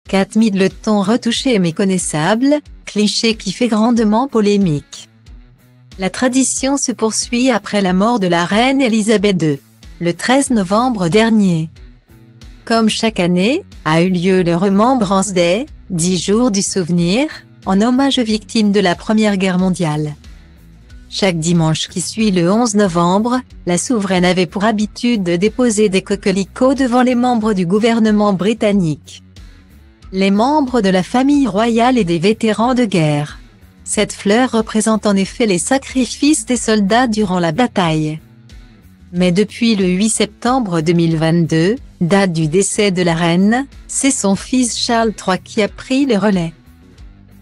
Kate Middleton retouché et méconnaissable, cliché qui fait grandement polémique. La tradition se poursuit après la mort de la reine Elisabeth II, le 13 novembre dernier. Comme chaque année, a eu lieu le Remembrance Day, 10 jours du souvenir, en hommage aux victimes de la Première Guerre mondiale. Chaque dimanche qui suit le 11 novembre, la souveraine avait pour habitude de déposer des coquelicots devant les membres du gouvernement britannique, les membres de la famille royale et des vétérans de guerre. Cette fleur représente en effet les sacrifices des soldats durant la bataille. Mais depuis le 8 septembre 2022, date du décès de la reine, c'est son fils Charles III qui a pris le relais.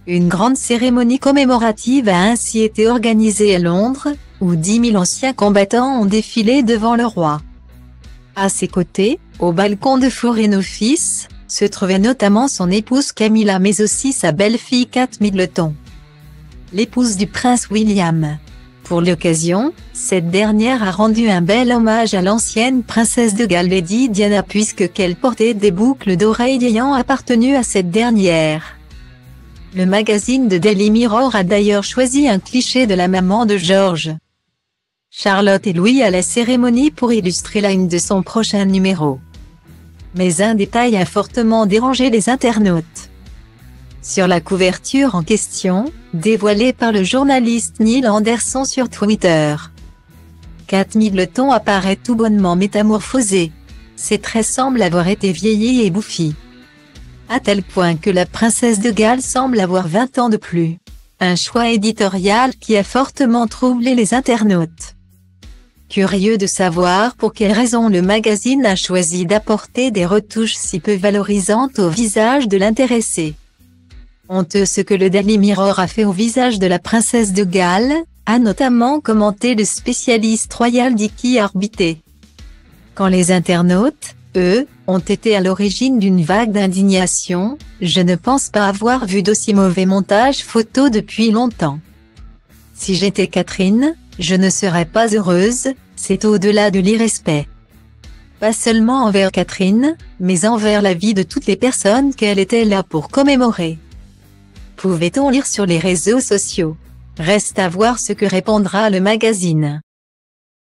Une grande cérémonie commémorative a ainsi été organisée à Londres, où 10 000 anciens combattants ont défilé devant le roi. À ses côtés, au balcon de Foreign Office, se trouvait notamment son épouse Camilla mais aussi sa belle-fille Kate Middleton, l'épouse du prince William. Pour l'occasion, cette dernière a rendu un bel hommage à l'ancienne princesse de Galles Lady Diana puisqu'elle portait des boucles d'oreilles ayant appartenu à cette dernière. Le magazine de Daily Mirror a d'ailleurs choisi un cliché de la maman de George, Charlotte et Louis à la cérémonie pour illustrer la une de son prochain numéro. Mais un détail a fortement dérangé les internautes. Sur la couverture en question, dévoilée par le journaliste Neil Anderson sur Twitter, Kate Middleton apparaît tout bonnement métamorphosée. Ses traits semblent avoir été vieillis et bouffis, à tel point que la princesse de Galles semble avoir 20 ans de plus. Un choix éditorial qui a fortement troublé les internautes. Curieux de savoir pour quelle raison le magazine a choisi d'apporter des retouches si peu valorisantes au visage de l'intéressé. Honteux ce que le Daily Mirror a fait au visage de la princesse de Galles, a notamment commenté le spécialiste royal Dicky Arbité. Quand les internautes, eux, ont été à l'origine d'une vague d'indignation, je ne pense pas avoir vu d'aussi mauvais montage photo depuis longtemps. Si j'étais Catherine, je ne serais pas heureuse, c'est au-delà de l'irrespect. Pas seulement envers Catherine, mais envers la vie de toutes les personnes qu'elle était là pour commémorer. Pouvait-on lire sur les réseaux sociaux? Reste à voir ce que répondra le magazine.